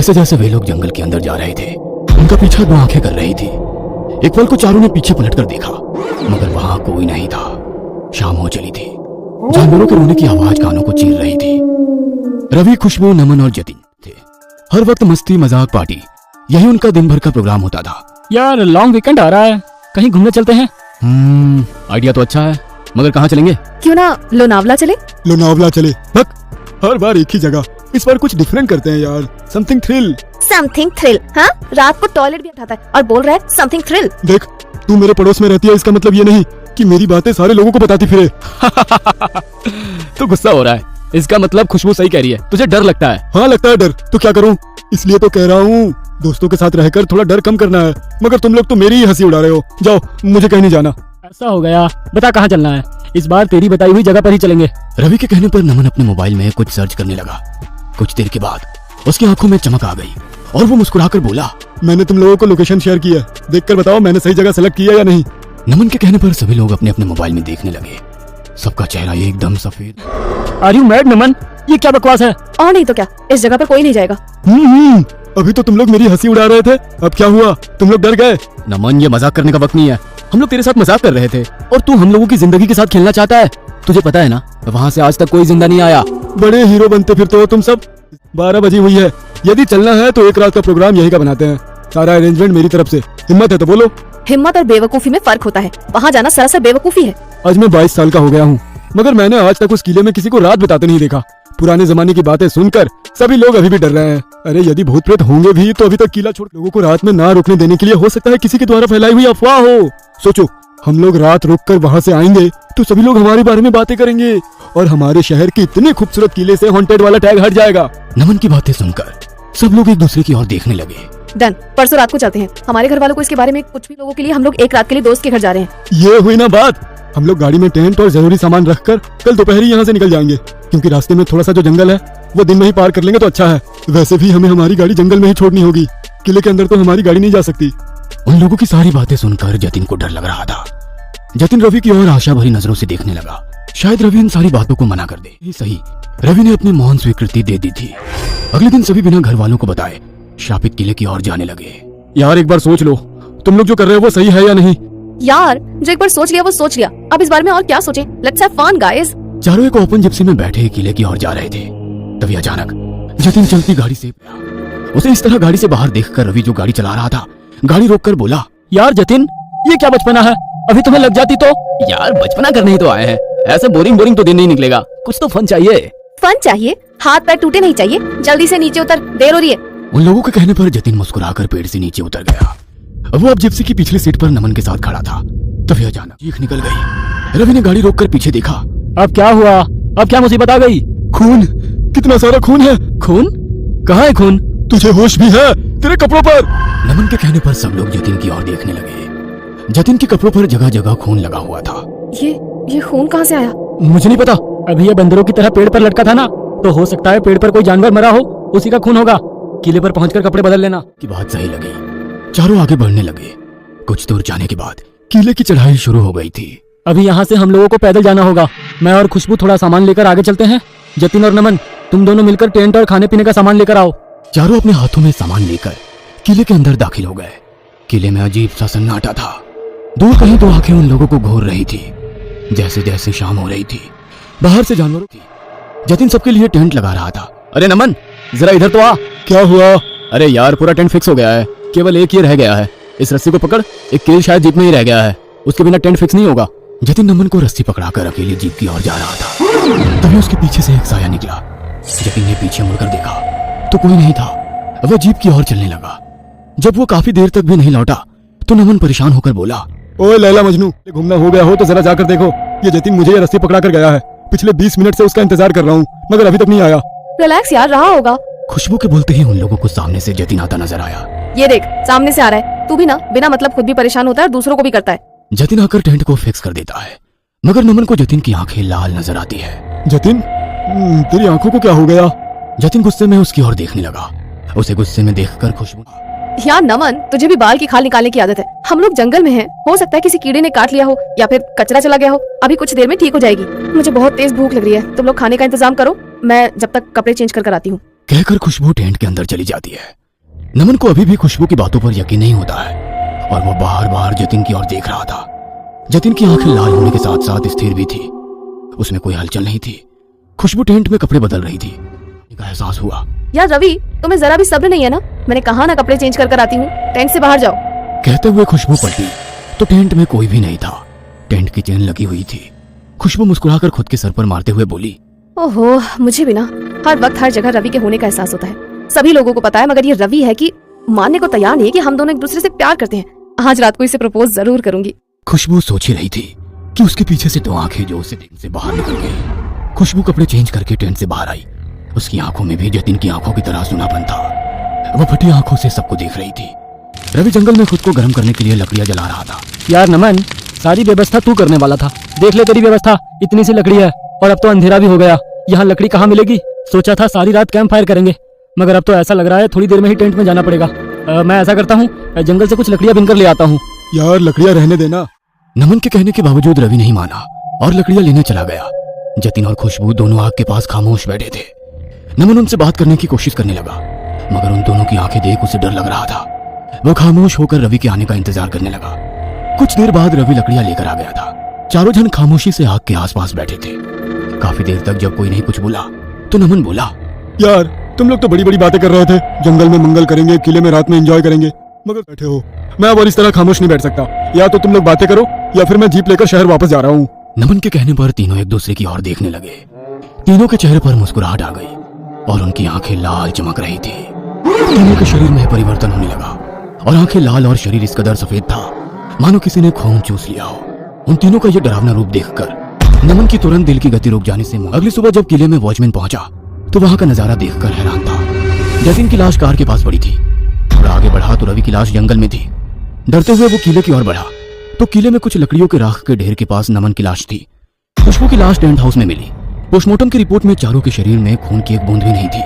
जैसे जैसे वे लोग जंगल के अंदर जा रहे थे, उनका पीछा दो आंखें कर रही थी। एक पल को चारों ने पीछे पलटकर देखा, मगर वहां कोई नहीं था। शाम हो चली थी। जानवरों के रोने की आवाज कानों को चीर रही थी। रवि, खुशबू, नमन और जतिन थे। हर वक्त मस्ती, मजाक, पार्टी, यही उनका दिन भर का प्रोग्राम होता था। यार लॉन्ग वीकेंड आ रहा है, कहीं घूमने चलते हैं। आइडिया तो अच्छा है, मगर कहाँ चलेंगे? क्यों ना लोनावला चले? लोनावला चले? बक, हर बार एक ही जगह। इस बार कुछ डिफरेंट करते हैं यार। Something thrill. Something thrill? हाँ, रात को टॉयलेट भी उठाता है और बोल रहा है समथिंग थ्रिल। देख, तू मेरे पड़ोस में रहती है, इसका मतलब ये नहीं कि मेरी बातें सारे लोगों को बताती फिरे। तो गुस्सा हो रहा है, इसका मतलब खुशबू सही कह रही है, तुझे डर लगता है। हाँ लगता है डर, तो क्या करूँ? इसलिए तो कह रहा हूँ, दोस्तों के साथ रहकर थोड़ा डर कम करना है। मगर तुम लोग तो मेरी ही हंसी उड़ा रहे हो। जाओ, मुझे कहीं नहीं जाना। ऐसा हो गया, बता कहाँ चलना है? इस बार तेरी बताई हुई जगह पर ही चलेंगे। रवि के कहने पर नमन अपने मोबाइल में कुछ सर्च करने लगा। कुछ देर के बाद उसकी आंखों में चमक आ गई और वो मुस्कुराकर बोला, मैंने तुम लोगों को लोकेशन शेयर की है, देखकर बताओ मैंने सही जगह सेलेक्ट किया या नहीं। नमन के कहने पर सभी लोग अपने अपने मोबाइल में देखने लगे। सबका चेहरा एकदम सफेद। आर यू मैड नमन? ये क्या बकवास है? और नहीं तो क्या, इस जगह पर कोई नहीं जाएगा। अभी तो तुम लोग मेरी हंसी उड़ा रहे थे, अब क्या हुआ? तुम लोग डर गए? नमन, ये मजाक करने का वक्त नहीं है। हम लोग तेरे साथ मजाक कर रहे थे और तू हम लोगों की जिंदगी के साथ खेलना चाहता है। तुझे पता है ना, वहाँ से आज तक कोई जिंदा नहीं आया। बड़े हीरो बनते फिरते हो तुम सब। 12 बजी हुई है, यदि चलना है तो एक रात का प्रोग्राम यही का बनाते हैं। सारा अरेंजमेंट मेरी तरफ से। हिम्मत है तो बोलो। हिम्मत और बेवकूफी में फर्क होता है, वहाँ जाना सरासर बेवकूफी है। आज मैं 22 साल का हो गया हूँ, मगर मैंने आज तक उस किले में किसी को रात बिताते नहीं देखा। पुराने जमाने की बातें सुनकर सभी लोग अभी भी डर रहे हैं। अरे यदि भूत प्रेत होंगे भी तो अभी तक किला छोड़ लोगों को रात में ना रुकने देने के लिए हो सकता है किसी के द्वारा फैलाई हुई अफवाह हो। सोचो, हम लोग रात रुक कर वहाँ से आएंगे तो सभी लोग हमारे बारे में बातें करेंगे और हमारे शहर के इतने खूबसूरत किले से हॉन्टेड वाला टैग हट जाएगा। नमन की बातें सुनकर सब लोग एक दूसरे की ओर देखने लगे। डन, परसों रात को चलते हैं। हमारे घर वालों को इसके बारे में कुछ भी लोगों के लिए हम लोग एक रात के लिए दोस्त के घर जा रहे हैं। ये हुई ना बात। हम लोग गाड़ी में टेंट और जरूरी सामान रखकर कल दोपहर यहाँ से निकल जाएंगे, क्योंकि रास्ते में थोड़ा सा जो जंगल है वो दिन में ही पार कर लेंगे तो अच्छा है। वैसे भी हमें हमारी गाड़ी जंगल में ही छोड़नी होगी, किले के अंदर तो हमारी गाड़ी नहीं जा सकती। उन लोगों की सारी बातें सुनकर जतिन को डर लग रहा था। जतिन रवि की ओर आशा भरी नजरों से देखने लगा। शायद रवि इन सारी बातों को मना कर दे। ही सही, रवि ने अपनी मौन स्वीकृति दे दी थी। अगले दिन सभी बिना घर वालों को बताए शापित किले की ओर जाने लगे। यार एक बार सोच लो, तुम लोग जो कर रहे हो वो सही है या नहीं? यार जो एक बार सोच लिया वो सोच लिया, अब इस बारे में और क्या सोचें? Let's have fun guys. चारों एक ओपन जिप्सी में बैठे किले की ओर जा रहे थे। तभी अचानक जतिन चलती गाड़ी से उसे इस तरह गाड़ी से बाहर देखकर रवि जो गाड़ी चला रहा था गाड़ी रोककर बोला, यार जतिन, ये क्या बचपना है? अभी तुम्हें लग जाती तो? यार बचपना करने ही तो आए हैं, ऐसे बोरिंग तो दिन नहीं निकलेगा, कुछ तो फन चाहिए। फन चाहिए? हाथ पैर टूटे नहीं चाहिए। जल्दी से नीचे उतर, देर हो रही है। उन लोगों के कहने पर जतिन मुस्कुराकर पेड़ से नीचे उतर गया। वो अब जिप्सी की पिछली सीट पर नमन के साथ खड़ा था। तभी अचानक चीख निकल गई। रवि ने गाड़ी रोककर पीछे देखा। अब क्या हुआ? अब क्या मुसीबत आ गई? खून, कितना सारा खून है। खून? कहाँ है खून? तुझे होश भी है? तेरे कपड़ों पर। नमन के कहने पर सब लोग जतिन की ओर देखने लगे। जतिन के कपड़ों पर जगह जगह खून लगा हुआ था। ये खून कहाँ से आया? मुझे नहीं पता। अभी ये बंदरों की तरह पेड़ पर लटका था ना, तो हो सकता है पेड़ पर कोई जानवर मरा हो, उसी का खून होगा। किले पर पहुंचकर कपड़े बदल लेना। की बात सही लगी। चारों आगे बढ़ने लगे। कुछ दूर जाने के बाद किले की चढ़ाई शुरू हो गई थी। अभी यहाँ से हम लोगों को पैदल जाना होगा। मैं और खुशबू थोड़ा सामान लेकर आगे चलते हैं। जतिन और नमन, तुम दोनों मिलकर टेंट और खाने पीने का सामान लेकर आओ। चारों अपने हाथों में सामान लेकर किले के अंदर दाखिल हो गए। किले में अजीब सा सन्नाटा था। दूर कहीं तो आंखें उन लोगों को घूर रही थी। जैसे जैसे शाम हो रही थी, बाहर से जानवरों की। जतिन सबके लिए टेंट लगा रहा था। अरे नमन, जरा इधर तो आ। क्या हुआ? अरे यार, पूरा टेंट फिक्स हो गया है, केवल एक ही रह गया है। इस रस्सी को पकड़, एक कील शायद जीप में ही रह गया है, उसके बिना टेंट फिक्स नहीं होगा। जतिन नमन को रस्सी पकड़ाकर अकेली जीप की ओर जा रहा था। तभी उसके पीछे से एक साया निकला। जतिन ने पीछे मुड़कर देखा तो कोई नहीं था। वह जीप की ओर चलने लगा। जब वो काफी देर तक भी नहीं लौटा तो नमन परेशान होकर बोला, ओए लैला मजनू, घूमना हो गया हो तो जरा जाकर देखो। ये जतिन मुझे ये रस्सी पकड़ा कर गया है। पिछले 20 मिनट से उसका इंतजार कर रहा हूँ, मगर अभी तक नहीं आया। रिलैक्स यार, रहा होगा। खुशबू के बोलते ही उन लोगों को सामने से जतिन आता नजर आया। ये देख, सामने से आ रहा है। तू भी ना बिना मतलब खुद भी परेशान होता है और दूसरों को भी करता है। जतिन आकर टेंट को फिक्स कर देता है, मगर नमन को जतिन की आंखें लाल नजर आती है। जतिन, तेरी आंखों को क्या हो गया? जतिन गुस्से में उसकी ओर देखने लगा। उसे गुस्से में देखकर खुशबू, यार नमन, तुझे भी बाल की खाल निकालने की आदत है। हम लोग जंगल में हैं, हो सकता है किसी कीड़े ने काट लिया हो या फिर कचरा चला गया हो। अभी कुछ देर में ठीक हो जाएगी। मुझे बहुत तेज भूख लग रही है, तुम लोग खाने का इंतजाम करो, मैं जब तक कपड़े चेंज कर आती हूँ। कहकर खुशबू टेंट के अंदर चली जाती है। नमन को अभी भी खुशबू की बातों पर यकीन नहीं होता है और वो बार बार जतिन की ओर देख रहा था। जतिन की आंखें लाल होने के साथ साथ स्थिर भी थी, उसमें कोई हलचल नहीं थी। खुशबू टेंट में कपड़े बदल रही थी। का एहसास हुआ। यार रवि, तुम्हें जरा भी सब्र नहीं है ना? मैंने कहा ना कपड़े चेंज कर आती हूँ, टेंट से बाहर जाओ। कहते हुए खुशबू पलटी तो टेंट में कोई भी नहीं था। टेंट की चेन लगी हुई थी। खुशबू मुस्कुराकर खुद के सर पर मारते हुए बोली, ओहो, मुझे भी ना हर वक्त हर जगह रवि के होने का एहसास होता है। सभी लोगों को पता है, मगर ये रवि है कि मानने को तैयार नहीं है कि हम दोनों एक दूसरे से प्यार करते हैं। आज रात को इसे प्रपोज जरूर करूंगी। खुशबू सोच ही रही थी कि उसके पीछे से 2 आंखें जो उसे टेंट से बाहर निकल गई। खुशबू कपड़े चेंज करके टेंट से बाहर आई। उसकी आंखों में भी जतिन की आंखों की तरह सुनापन था। वो फटी आंखों से सबको देख रही थी। रवि जंगल में खुद को गर्म करने के लिए लकड़ियां जला रहा था। यार नमन, सारी व्यवस्था तू करने वाला था। देख ले तेरी व्यवस्था, इतनी सी लकड़ी है और अब तो अंधेरा भी हो गया। यहाँ लकड़ी कहाँ मिलेगी? सोचा था सारी रात कैंप फायर करेंगे, मगर अब तो ऐसा लग रहा है थोड़ी देर में ही टेंट में जाना पड़ेगा। मैं ऐसा करता हूँ, जंगल से कुछ लकड़ियाँ बिनकर ले आता हूँ। यार लकड़ियां रहने देना। नमन के कहने के बावजूद रवि नहीं माना और लकड़ियां लेने चला गया। जतिन और खुशबू दोनों आग के पास खामोश बैठे थे। नमन उनसे बात करने की कोशिश करने लगा, मगर उन दोनों की आंखें देख उसे डर लग रहा था। वो खामोश होकर रवि के आने का इंतजार करने लगा। कुछ देर बाद रवि लकड़ियां लेकर आ गया था। चारों जन खामोशी से आग के आसपास बैठे थे। काफी देर तक जब कोई नहीं कुछ बोला तो नमन बोला, यार तुम लोग तो बड़ी बड़ी बातें कर रहे थे, जंगल में मंगल करेंगे, किले में रात में एंजॉय करेंगे, मगर बैठे हो। मैं अब और इस तरह खामोश नहीं बैठ सकता। या तो तुम लोग बातें करो या फिर मैं जीप लेकर शहर वापस जा रहा हूँ। नमन के कहने पर तीनों एक दूसरे की ओर देखने लगे। तीनों के चेहरे पर मुस्कुराहट आ गई और उनकी आंखें लाल चमक रही थी। तीनों के शरीर में परिवर्तन होने लगा और आंखें लाल और शरीर इस कदर सफेद था मानो किसी ने खून चूस लिया हो। उन तीनों का यह डरावना रूप देखकर नमन की तुरंत दिल की गति रुक जाने से अगली सुबह जब किले में वॉचमैन पहुंचा तो वहां का नजारा देखकर हैरान था। जतिन की लाश कार के पास पड़ी थी। थोड़ा आगे बढ़ा तो रवि की लाश जंगल में थी। डरते हुए वो किले की ओर बढ़ा तो किले में कुछ लकड़ियों के राख के ढेर के पास नमन की लाश थी। खुशबू की लाश टेंट हाउस में मिली। पोस्टमार्टम की रिपोर्ट में चारों के शरीर में खून की एक बूंद भी नहीं थी।